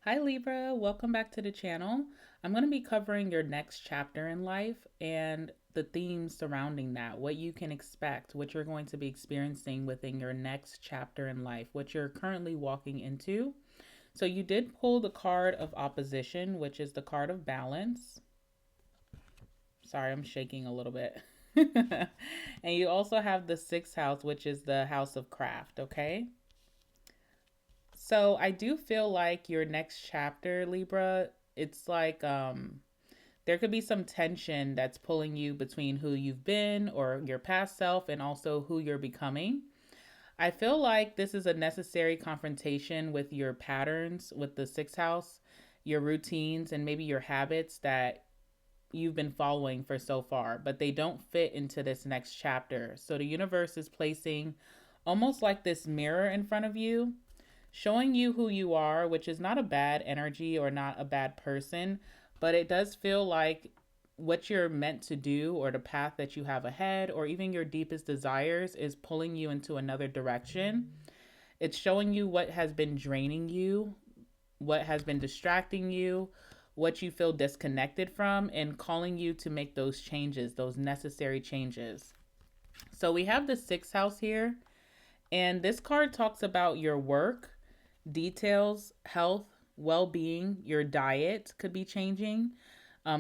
Hi Libra, welcome back to the channel. I'm going to be covering your next chapter in life and the themes surrounding that, what you can expect, what you're going to be experiencing within your next chapter in life, what you're currently walking into. So you did pull the card of opposition, which is the card of balance. Sorry, I'm shaking a little bit. And you also have the sixth house, which is the house of craft, okay? So I do feel like your next chapter, Libra, it's like there could be some tension that's pulling you between who you've been or your past self and also who you're becoming. I feel like this is a necessary confrontation with your patterns, with the sixth house, your routines, and maybe your habits that you've been following for so far, but they don't fit into this next chapter. So the universe is placing almost like this mirror in front of you, showing you who you are, which is not a bad energy or not a bad person, but it does feel like what you're meant to do or the path that you have ahead or even your deepest desires is pulling you into another direction. It's showing you what has been draining you, what has been distracting you, what you feel disconnected from, and calling you to make those changes, those necessary changes. So we have the sixth house here, and this card talks about your work, details, health, well being, your diet could be changing,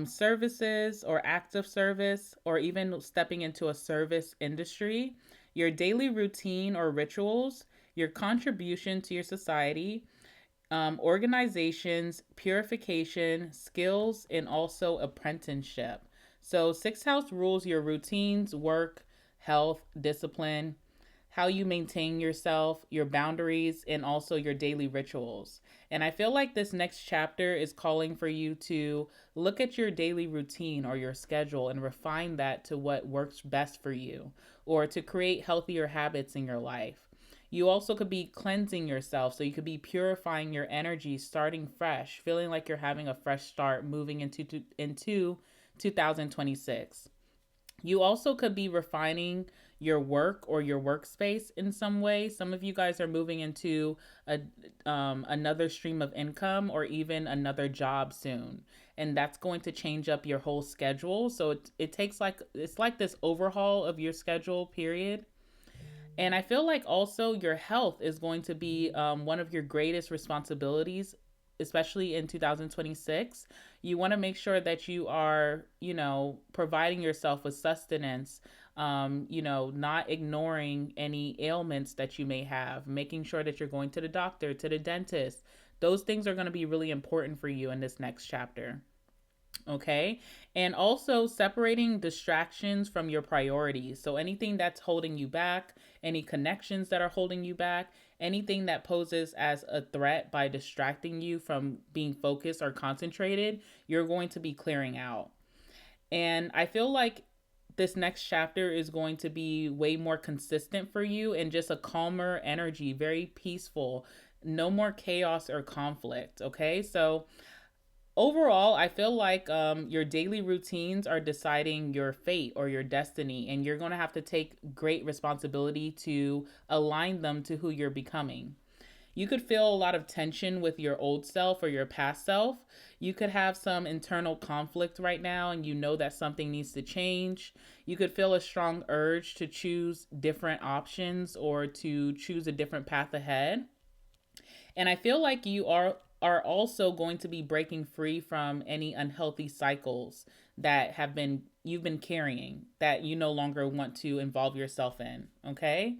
services or acts of service, or even stepping into a service industry, your daily routine or rituals, your contribution to your society, organizations, purification, skills, and also apprenticeship. So, sixth house rules your routines, work, health, discipline, how you maintain yourself, your boundaries, and also your daily rituals. And I feel like this next chapter is calling for you to look at your daily routine or your schedule and refine that to what works best for you, or to create healthier habits in your life. You also could be cleansing yourself. So you could be purifying your energy, starting fresh, feeling like you're having a fresh start moving into 2026. You also could be refining your work or your workspace in some way. Some of you guys are moving into a another stream of income or even another job soon, and that's going to change up your whole schedule. So it takes like it's like this overhaul of your schedule period. And I feel like also your health is going to be one of your greatest responsibilities, especially in 2026. You want to make sure that you are, providing yourself with sustenance, not ignoring any ailments that you may have, making sure that you're going to the doctor, to the dentist. Those things are going to be really important for you in this next chapter. Okay. And also separating distractions from your priorities. So anything that's holding you back, any connections that are holding you back, anything that poses as a threat by distracting you from being focused or concentrated, you're going to be clearing out. And I feel like this next chapter is going to be way more consistent for you and just a calmer energy, very peaceful, no more chaos or conflict. Okay. So, overall, I feel like your daily routines are deciding your fate or your destiny, and you're going to have to take great responsibility to align them to who you're becoming. You could feel a lot of tension with your old self or your past self. You could have some internal conflict right now, and you know that something needs to change. You could feel a strong urge to choose different options or to choose a different path ahead. And I feel like you are also going to be breaking free from any unhealthy cycles that have been you've been carrying that you no longer want to involve yourself in, okay?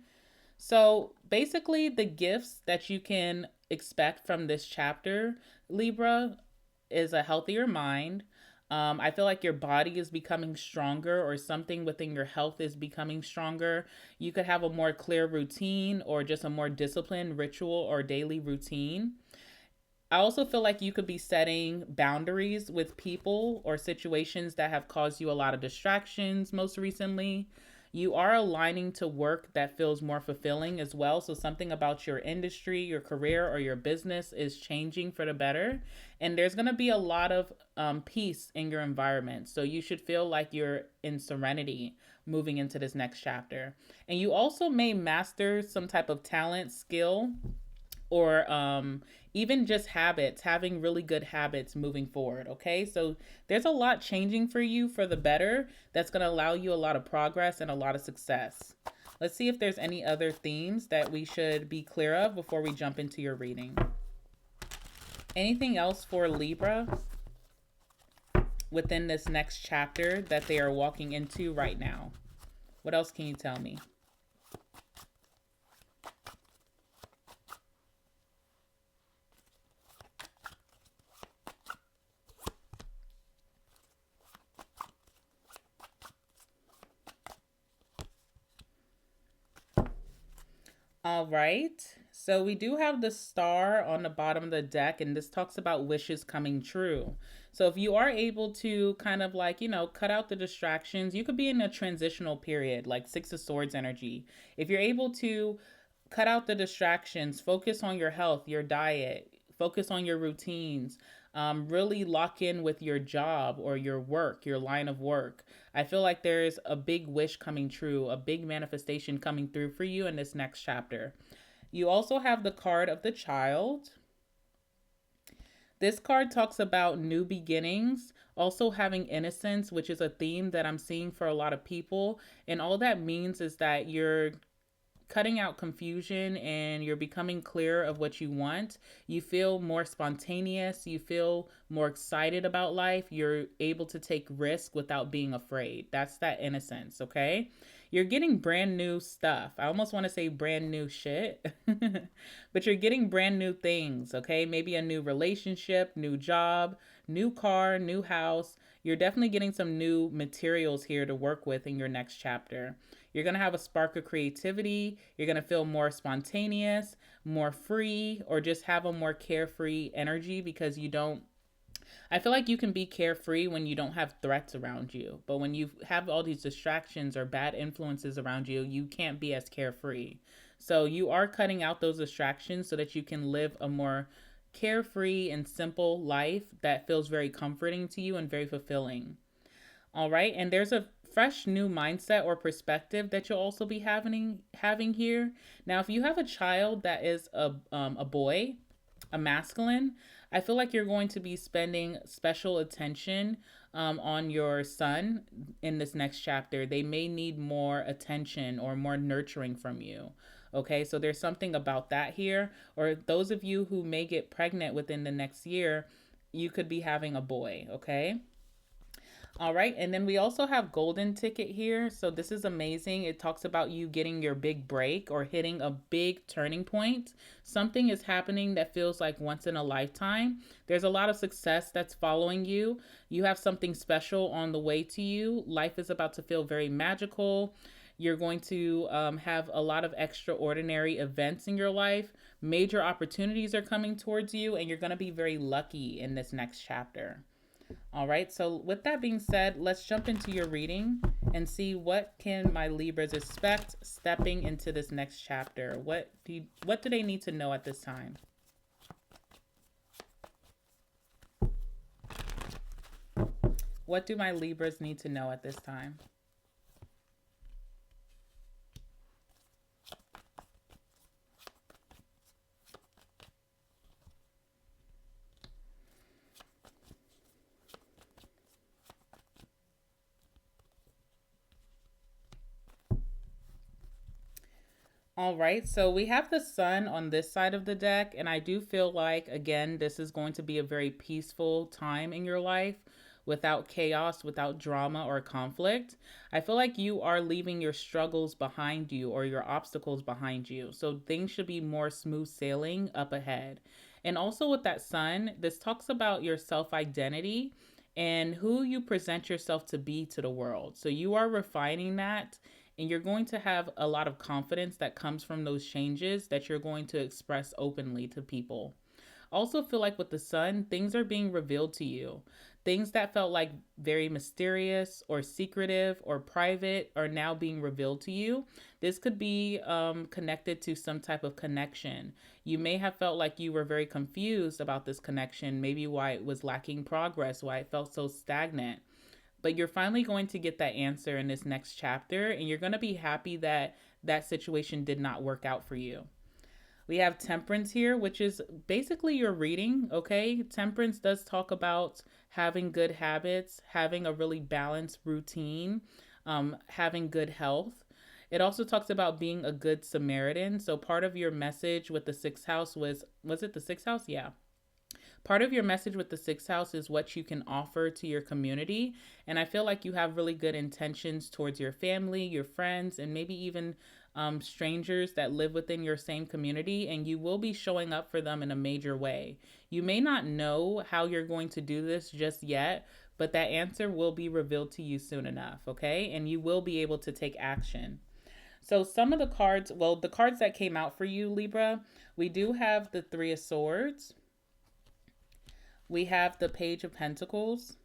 So, basically the gifts that you can expect from this chapter, Libra, is a healthier mind. I feel like your body is becoming stronger, or something within your health is becoming stronger. You could have a more clear routine or just a more disciplined ritual or daily routine. I also feel like you could be setting boundaries with people or situations that have caused you a lot of distractions most recently. You are aligning to work that feels more fulfilling as well. So, something about your industry, your career, or your business is changing for the better. And there's going to be a lot of peace in your environment. So, you should feel like you're in serenity moving into this next chapter. And you also may master some type of talent, skill, or even just habits, having really good habits moving forward. Okay, so there's a lot changing for you for the better that's going to allow you a lot of progress and a lot of success. Let's see if there's any other themes that we should be clear of before we jump into your reading. Anything else for Libra within this next chapter that they are walking into right now? What else can you tell me? All right. So we do have the star on the bottom of the deck, and this talks about wishes coming true. So if you are able to kind of like, cut out the distractions, you could be in a transitional period, like Six of Swords energy. If you're able to cut out the distractions, focus on your health, your diet, focus on your routines, really lock in with your job or your work, your line of work. I feel like there's a big wish coming true, a big manifestation coming through for you in this next chapter. You also have the card of the child. This card talks about new beginnings, also having innocence, which is a theme that I'm seeing for a lot of people. And all that means is that you're cutting out confusion and you're becoming clear of what you want. You feel more spontaneous. You feel more excited about life. You're able to take risk without being afraid. That's that innocence, okay? You're getting brand new stuff. I almost want to say brand new shit, but you're getting brand new things, okay? Maybe a new relationship, new job, new car, new house. You're definitely getting some new materials here to work with in your next chapter. You're going to have a spark of creativity. You're going to feel more spontaneous, more free, or just have a more carefree energy because you don't. I feel like you can be carefree when you don't have threats around you. But when you have all these distractions or bad influences around you, you can't be as carefree. So you are cutting out those distractions so that you can live a more carefree and simple life that feels very comforting to you and very fulfilling. All right, and there's a fresh new mindset or perspective that you'll also be having here. Now, if you have a child that is a boy, a masculine, I feel like you're going to be spending special attention on your son in this next chapter. They may need more attention or more nurturing from you. Okay, so there's something about that here. Or those of you who may get pregnant within the next year, you could be having a boy. Okay. All right, and then we also have golden ticket here. So this is amazing. It talks about you getting your big break or hitting a big turning point. Something is happening that feels like once in a lifetime. There's a lot of success that's following you. You have something special on the way to you. Life is about to feel very magical. You're going to have a lot of extraordinary events in your life. Major opportunities are coming towards you, and you're going to be very lucky in this next chapter. All right, so with that being said, let's jump into your reading and see what can my Libras expect stepping into this next chapter. What do they need to know at this time? What do my Libras need to know at this time? All right, so we have the sun on this side of the deck, and I do feel like, again, this is going to be a very peaceful time in your life without chaos, without drama or conflict. I feel like you are leaving your struggles behind you or your obstacles behind you. So things should be more smooth sailing up ahead. And also with that sun, this talks about your self identity and who you present yourself to be to the world. So you are refining that, and you're going to have a lot of confidence that comes from those changes that you're going to express openly to people. Also feel like with the sun, things are being revealed to you. Things that felt like very mysterious or secretive or private are now being revealed to you. This could be connected to some type of connection. You may have felt like you were very confused about this connection, maybe why it was lacking progress, why it felt so stagnant. But you're finally going to get that answer in this next chapter, and you're going to be happy that that situation did not work out for you. We have temperance here, which is basically your reading, okay? Temperance does talk about having good habits, having a really balanced routine, having good health. It also talks about being a good Samaritan. So part of your message with the sixth house was it the sixth house? Yeah. Part of your message with the sixth house is what you can offer to your community. And I feel like you have really good intentions towards your family, your friends, and maybe even strangers that live within your same community. And you will be showing up for them in a major way. You may not know how you're going to do this just yet, but that answer will be revealed to you soon enough, okay? And you will be able to take action. So, some of the cards, well, the cards that came out for you, Libra, we do have the Three of Swords, we have the Page of Pentacles,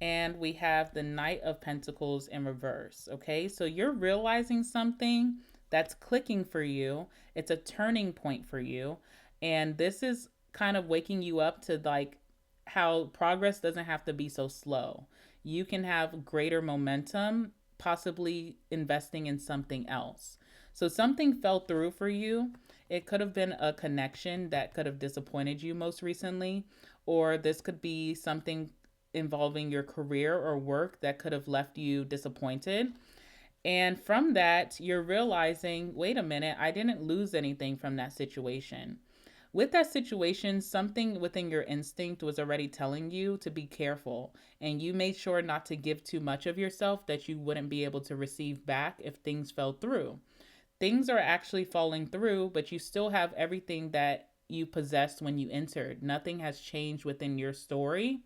and we have the Knight of Pentacles in reverse. Okay, so you're realizing something that's clicking for you. It's a turning point for you. And this is kind of waking you up to like how progress doesn't have to be so slow. You can have greater momentum, possibly investing in something else. So something fell through for you. It could have been a connection that could have disappointed you most recently, or this could be something involving your career or work that could have left you disappointed. And from that, you're realizing, wait a minute, I didn't lose anything from that situation. With that situation, something within your instinct was already telling you to be careful, and you made sure not to give too much of yourself that you wouldn't be able to receive back if things fell through. Things are actually falling through, but you still have everything that you possessed when you entered. Nothing has changed within your story.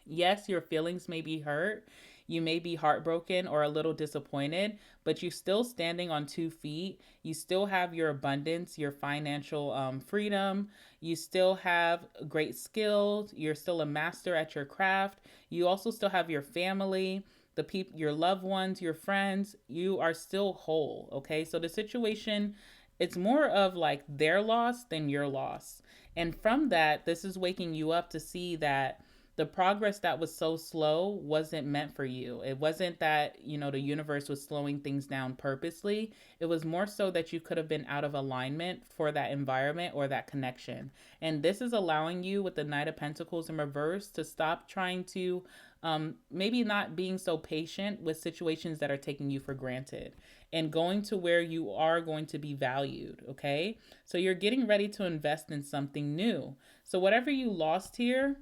Yes, your feelings may be hurt. You may be heartbroken or a little disappointed, but you're still standing on 2 feet. You still have your abundance, your financial freedom. You still have great skills. You're still a master at your craft. You also still have your family, the people, your loved ones, your friends. You are still whole. Okay, so the situation, it's more of like their loss than your loss. And from that, this is waking you up to see that the progress that was so slow wasn't meant for you. It wasn't that, the universe was slowing things down purposely. It was more so that you could have been out of alignment for that environment or that connection. And this is allowing you with the Knight of Pentacles in reverse to stop trying to maybe not being so patient with situations that are taking you for granted and going to where you are going to be valued. Okay. So you're getting ready to invest in something new. So whatever you lost here,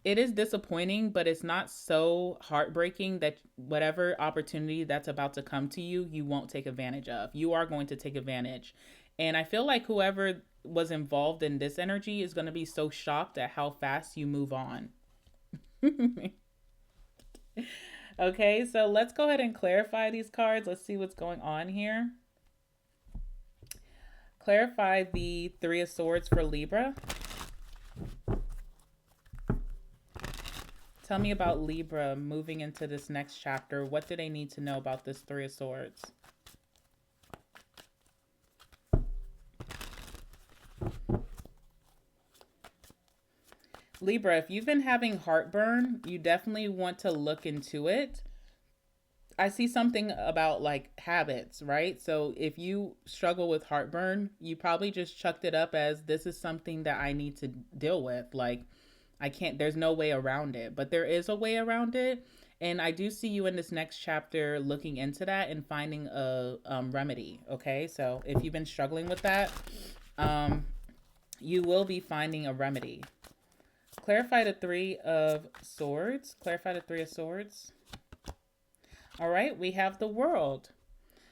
it is disappointing, but it's not so heartbreaking that whatever opportunity that's about to come to you, you won't take advantage of. You are going to take advantage. And I feel like whoever was involved in this energy is going to be so shocked at how fast you move on. Okay, so let's go ahead and clarify these cards. Let's see what's going on here. Clarify the Three of Swords for Libra. Tell me about Libra moving into this next chapter. What do they need to know about this Three of Swords? Libra, if you've been having heartburn, you definitely want to look into it. I see something about like habits, right? So if you struggle with heartburn, you probably just chucked it up as this is something that I need to deal with. Like, I can't, there's no way around it, but there is a way around it. And I do see you in this next chapter looking into that and finding a remedy. Okay. So if you've been struggling with that, you will be finding a remedy. Clarify the Three of Swords. Clarify the Three of Swords. All right. We have the World.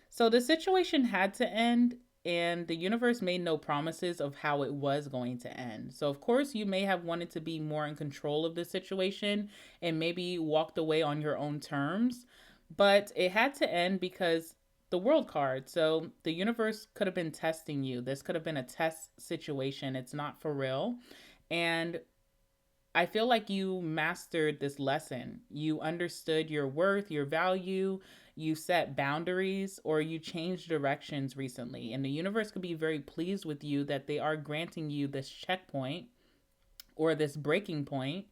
So the situation had to end, and the universe made no promises of how it was going to end. So, of course, you may have wanted to be more in control of the situation and maybe walked away on your own terms, but it had to end because the World card. So, the universe could have been testing you. This could have been a test situation. It's not for real. And I feel like you mastered this lesson. You understood your worth, your value, you set boundaries, or you changed directions recently. And the universe could be very pleased with you that they are granting you this checkpoint or this breaking point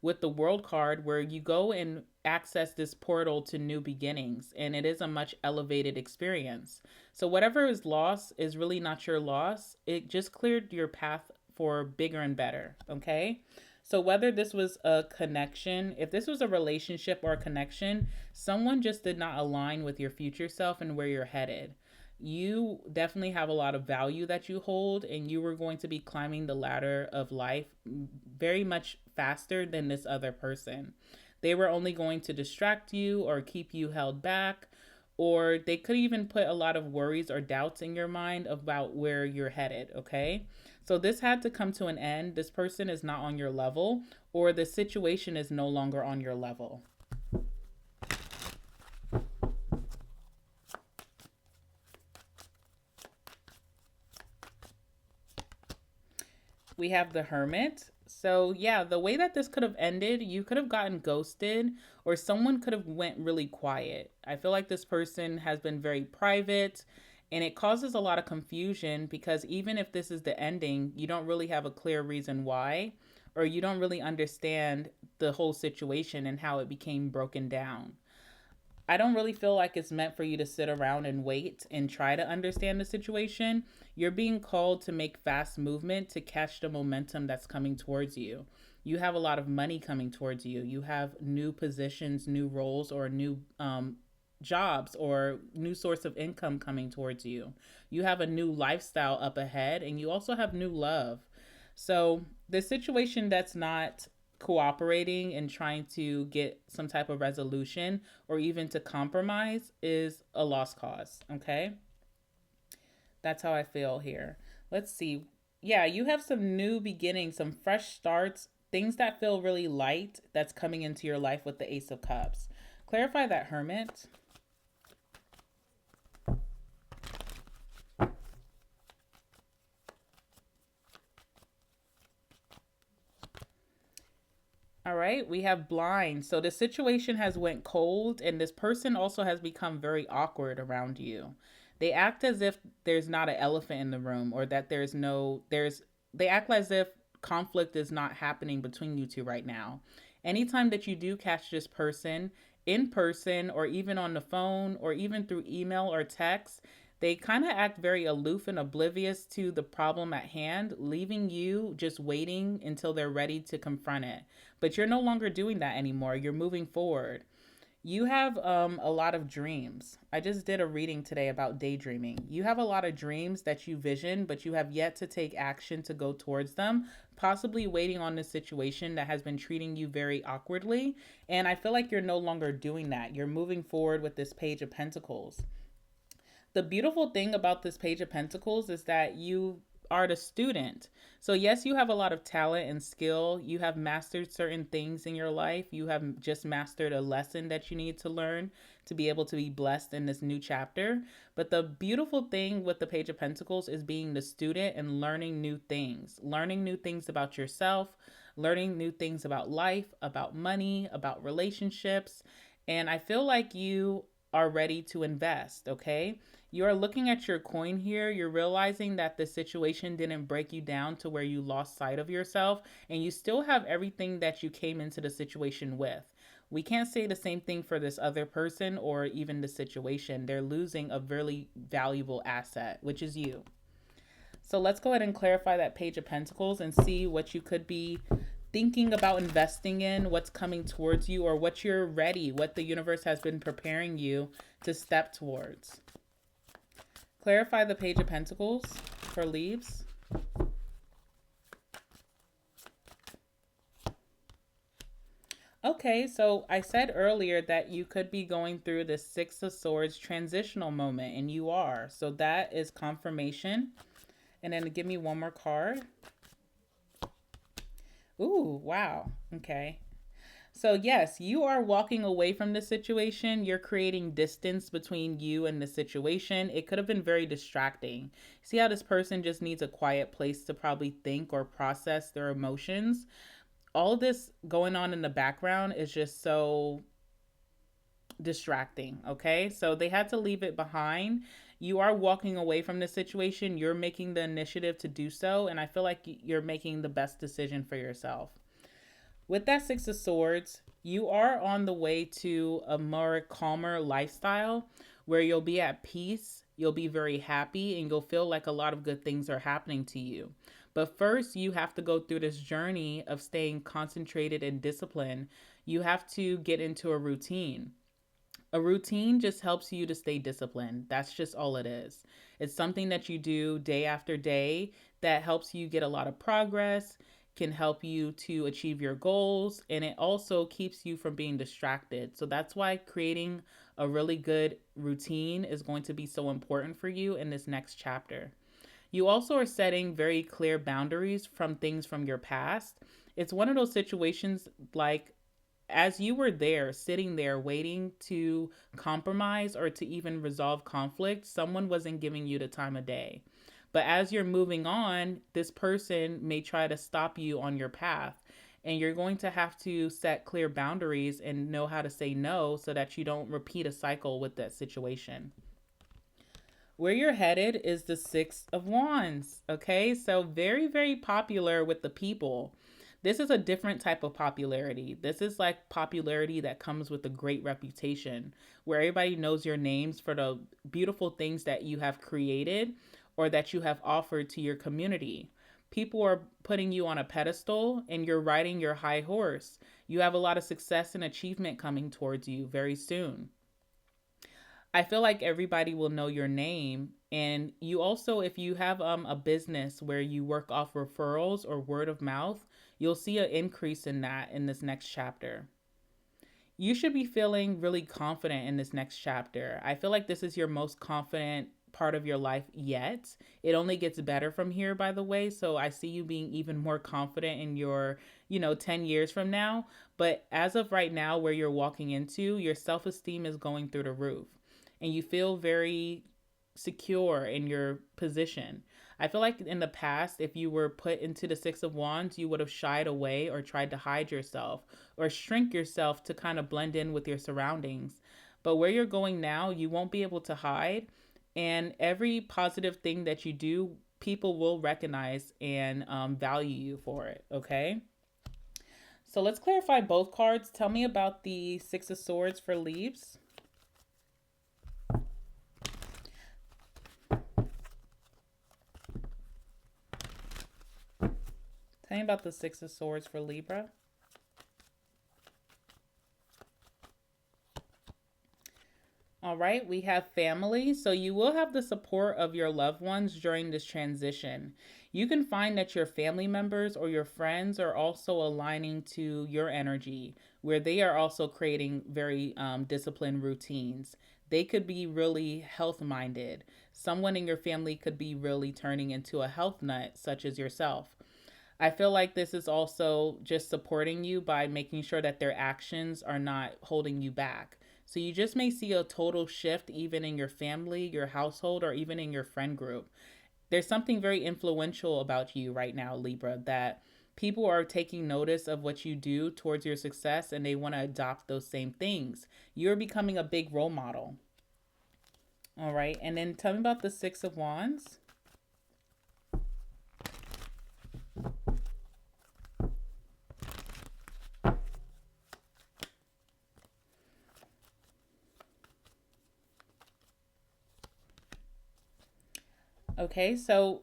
with the World card, where you go and access this portal to new beginnings, and it is a much elevated experience. So whatever is lost is really not your loss. It just cleared your path for bigger and better, okay? So whether this was a connection, if this was a relationship or a connection, someone just did not align with your future self and where you're headed. You definitely have a lot of value that you hold, and you were going to be climbing the ladder of life very much faster than this other person. They were only going to distract you or keep you held back, or they could even put a lot of worries or doubts in your mind about where you're headed, okay? So this had to come to an end. This person is not on your level, or the situation is no longer on your level. We have the Hermit. So yeah, the way that this could have ended, you could have gotten ghosted, or someone could have went really quiet. I feel like this person has been very private, and it causes a lot of confusion because even if this is the ending, you don't really have a clear reason why, or you don't really understand the whole situation and how it became broken down. I don't really feel like it's meant for you to sit around and wait and try to understand the situation. You're being called to make fast movement to catch the momentum that's coming towards you. You have a lot of money coming towards you. You have new positions, new roles, or new jobs, or new source of income coming towards you. You have a new lifestyle up ahead, and you also have new love. So the situation that's not cooperating and trying to get some type of resolution or even to compromise is a lost cause, okay? That's how I feel here. Let's see. Yeah, you have some new beginnings, some fresh starts, things that feel really light that's coming into your life with the Ace of Cups. Clarify that, Hermit. All right, we have blind. So the situation has went cold, and this person also has become very awkward around you. They act as if there's not an elephant in the room, or that they act as if conflict is not happening between you two right now. Anytime that you do catch this person in person, or even on the phone, or even through email or text, they kind of act very aloof and oblivious to the problem at hand, leaving you just waiting until they're ready to confront it. But you're no longer doing that anymore. You're moving forward. You have a lot of dreams. I just did a reading today about daydreaming. You have a lot of dreams that you vision, but you have yet to take action to go towards them, possibly waiting on this situation that has been treating you very awkwardly. And I feel like you're no longer doing that. You're moving forward with this Page of Pentacles. The beautiful thing about this Page of Pentacles is that you are the student. So yes, you have a lot of talent and skill. You have mastered certain things in your life. You have just mastered a lesson that you need to learn to be able to be blessed in this new chapter. But the beautiful thing with the Page of Pentacles is being the student and learning new things about yourself, learning new things about life, about money, about relationships. And I feel like you are ready to invest, okay? You are looking at your coin here. You're realizing that the situation didn't break you down to where you lost sight of yourself, and you still have everything that you came into the situation with. We can't say the same thing for this other person or even the situation. They're losing a really valuable asset, which is you. So let's go ahead and clarify that Page of Pentacles and see what you could be thinking about investing in, what's coming towards you, or what you're ready, what the universe has been preparing you to step towards. Clarify the Page of Pentacles for Leaves. Okay, so I said earlier that you could be going through the Six of Swords transitional moment, and you are. So that is confirmation. And then give me one more card. Ooh, wow. Okay. So yes, you are walking away from the situation. You're creating distance between you and the situation. It could have been very distracting. See how this person just needs a quiet place to probably think or process their emotions. All this going on in the background is just so distracting, okay? So they had to leave it behind. You are walking away from the situation. You're making the initiative to do so, and I feel like you're making the best decision for yourself. With that Six of Swords, you are on the way to a more calmer lifestyle where you'll be at peace, you'll be very happy, and you'll feel like a lot of good things are happening to you. But first, you have to go through this journey of staying concentrated and disciplined. You have to get into a routine. A routine just helps you to stay disciplined. That's just all it is. It's something that you do day after day that helps you get a lot of progress, can help you to achieve your goals, and it also keeps you from being distracted. So that's why creating a really good routine is going to be so important for you in this next chapter. You also are setting very clear boundaries from things from your past. It's one of those situations like as you were there, sitting there, waiting to compromise or to even resolve conflict, someone wasn't giving you the time of day. But as you're moving on, this person may try to stop you on your path. And you're going to have to set clear boundaries and know how to say no so that you don't repeat a cycle with that situation. Where you're headed is the Six of Wands. Okay, so very, very popular with the people. This is a different type of popularity. This is like popularity that comes with a great reputation, where everybody knows your names for the beautiful things that you have created or that you have offered to your community. People are putting you on a pedestal and you're riding your high horse. You have a lot of success and achievement coming towards you very soon. I feel like everybody will know your name. And you also, if you have a business where you work off referrals or word of mouth, you'll see an increase in that in this next chapter. You should be feeling really confident in this next chapter. I feel like this is your most confident part of your life yet. It only gets better from here, by the way. So I see you being even more confident in your, 10 years from now. But as of right now, where you're walking into, your self esteem is going through the roof and you feel very secure in your position. I feel like in the past, if you were put into the Six of Wands, you would have shied away or tried to hide yourself or shrink yourself to kind of blend in with your surroundings. But where you're going now, you won't be able to hide. And every positive thing that you do, people will recognize and value you for it. Okay. So let's clarify both cards. Tell me about the Six of Swords for Leaves. Tell me about the Six of Swords for Libra. All right, we have family. So you will have the support of your loved ones during this transition. You can find that your family members or your friends are also aligning to your energy, where they are also creating very disciplined routines. They could be really health minded. Someone in your family could be really turning into a health nut, such as yourself. I feel like this is also just supporting you by making sure that their actions are not holding you back. So you just may see a total shift even in your family, your household, or even in your friend group. There's something very influential about you right now, Libra, that people are taking notice of what you do towards your success and they want to adopt those same things. You're becoming a big role model. All right. And then tell me about the Six of Wands. Okay, so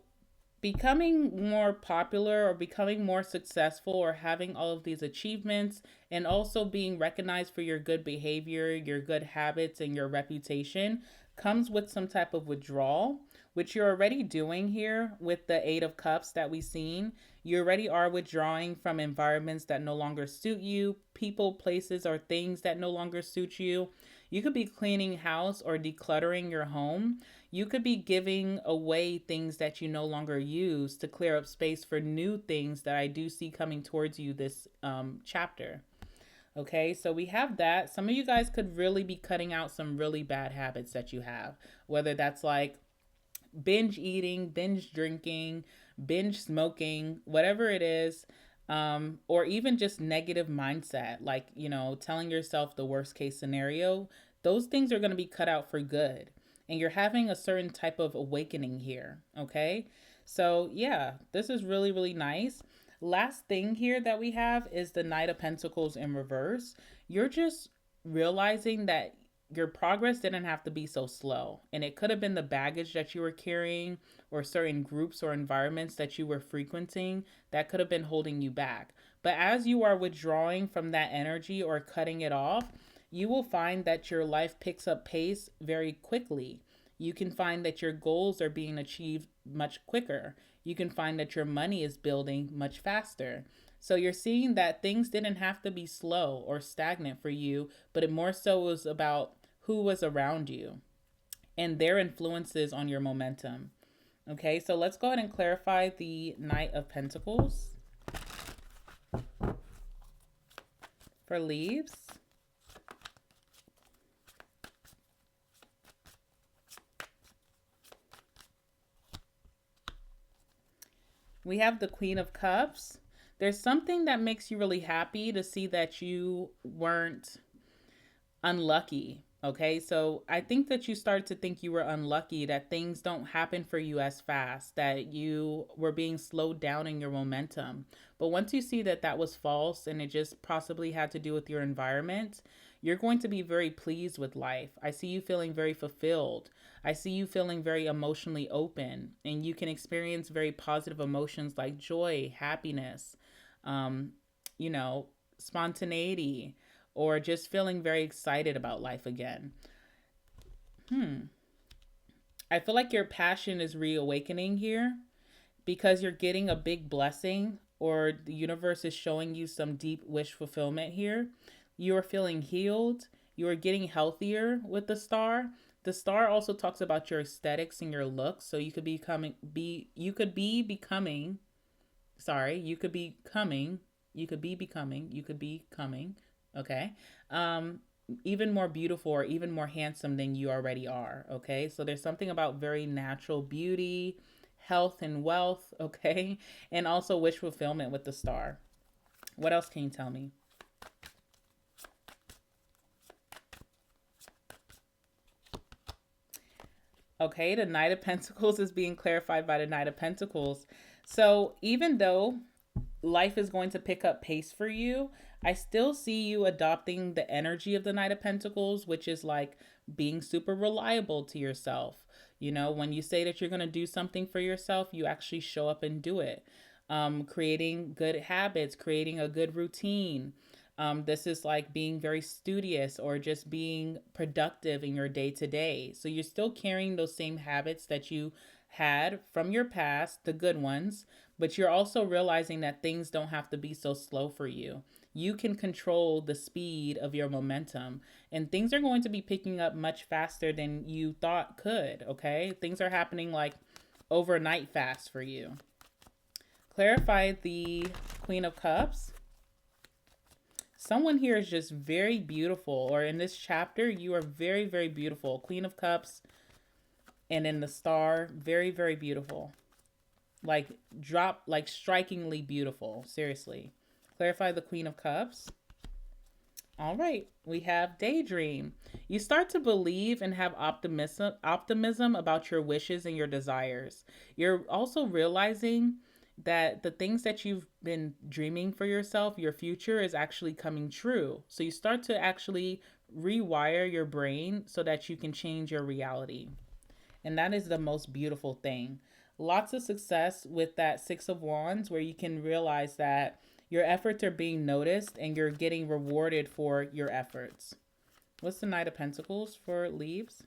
becoming more popular or becoming more successful or having all of these achievements and also being recognized for your good behavior, your good habits, and your reputation comes with some type of withdrawal, which you're already doing here with the Eight of Cups that we've seen. You already are withdrawing from environments that no longer suit you, people, places, or things that no longer suit you. You could be cleaning house or decluttering your home. You could be giving away things that you no longer use to clear up space for new things that I do see coming towards you this chapter. Okay, so we have that. Some of you guys could really be cutting out some really bad habits that you have, whether that's like binge eating, binge drinking, binge smoking, whatever it is, or even just negative mindset, like, telling yourself the worst case scenario. Those things are going to be cut out for good. And you're having a certain type of awakening here. Okay. So, yeah, this is really, really nice. Last thing here that we have is the Knight of Pentacles in reverse. You're just realizing that your progress didn't have to be so slow. And it could have been the baggage that you were carrying or certain groups or environments that you were frequenting that could have been holding you back. But as you are withdrawing from that energy or cutting it off, you will find that your life picks up pace very quickly. You can find that your goals are being achieved much quicker. You can find that your money is building much faster. So you're seeing that things didn't have to be slow or stagnant for you, but it more so was about who was around you and their influences on your momentum. Okay, so let's go ahead and clarify the Knight of Pentacles for Leaves. We have the Queen of Cups. There's something that makes you really happy to see that you weren't unlucky. Okay, so I think that you started to think you were unlucky, that things don't happen for you as fast, that you were being slowed down in your momentum. But once you see that that was false and it just possibly had to do with your environment, you're going to be very pleased with life. I see you feeling very fulfilled. I see you feeling very emotionally open, and you can experience very positive emotions like joy, happiness, um, you know, spontaneity, or just feeling very excited about life again. I feel like your passion is reawakening here because you're getting a big blessing, or the universe is showing you some deep wish fulfillment here. You are feeling healed. You are getting healthier with the star. The star also talks about your aesthetics and your looks. So you could be becoming, okay, even more beautiful or even more handsome than you already are. Okay, so there's something about very natural beauty, health, and wealth. Okay, and also wish fulfillment with the star. What else can you tell me? Okay, the Knight of Pentacles is being clarified by the Knight of Pentacles. So even though life is going to pick up pace for you, I still see you adopting the energy of the Knight of Pentacles, which is like being super reliable to yourself. You know, when you say that you're going to do something for yourself, you actually show up and do it. Creating good habits, creating a good routine. This is like being very studious or just being productive in your day to day. So you're still carrying those same habits that you had from your past, the good ones, but you're also realizing that things don't have to be so slow for you. You can control the speed of your momentum, and things are going to be picking up much faster than you thought could. Okay, things are happening like overnight fast for you. Clarify the Queen of Cups. Someone here is just very beautiful, or in this chapter, you are very, very beautiful. Queen of Cups, and in the star, very, very beautiful. Like strikingly beautiful. Seriously. Clarify the Queen of Cups. All right, we have Daydream. You start to believe and have optimism about your wishes and your desires. You're also realizing that the things that you've been dreaming for yourself, your future, is actually coming true. So you start to actually rewire your brain so that you can change your reality. And that is the most beautiful thing. Lots of success with that Six of Wands, where you can realize that your efforts are being noticed and you're getting rewarded for your efforts. What's the Knight of Pentacles for Leaves?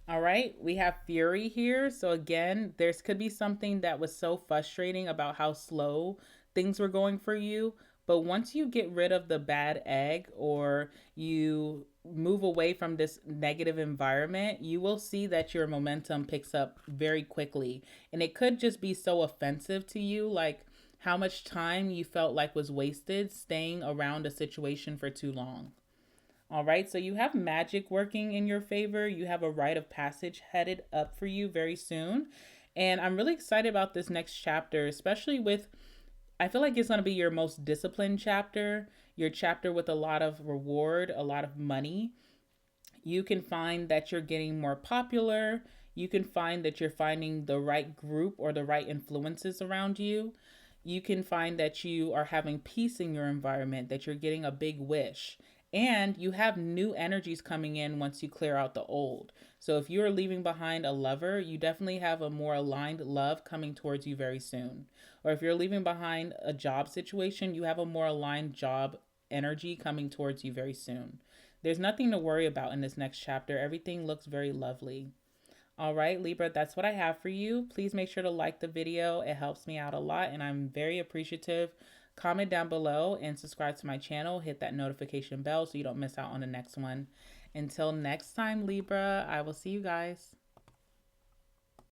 All right, we have Fury here. So again, could be something that was so frustrating about how slow things were going for you. But once you get rid of the bad egg, or you move away from this negative environment, you will see that your momentum picks up very quickly. And it could just be so offensive to you, like how much time you felt like was wasted staying around a situation for too long. All right, so you have magic working in your favor. You have a rite of passage headed up for you very soon. And I'm really excited about this next chapter, especially with, I feel like it's going to be your most disciplined chapter, your chapter with a lot of reward, a lot of money. You can find that you're getting more popular. You can find that you're finding the right group or the right influences around you. You can find that you are having peace in your environment, that you're getting a big wish. And you have new energies coming in once you clear out the old. So if you're leaving behind a lover, you definitely have a more aligned love coming towards you very soon. Or if you're leaving behind a job situation, you have a more aligned job energy coming towards you very soon. There's nothing to worry about in this next chapter. Everything looks very lovely. All right, Libra, that's what I have for you. Please make sure to like the video. It helps me out a lot and I'm very appreciative. Comment down below and subscribe to my channel. Hit that notification bell so you don't miss out on the next one. Until next time, Libra, I will see you guys.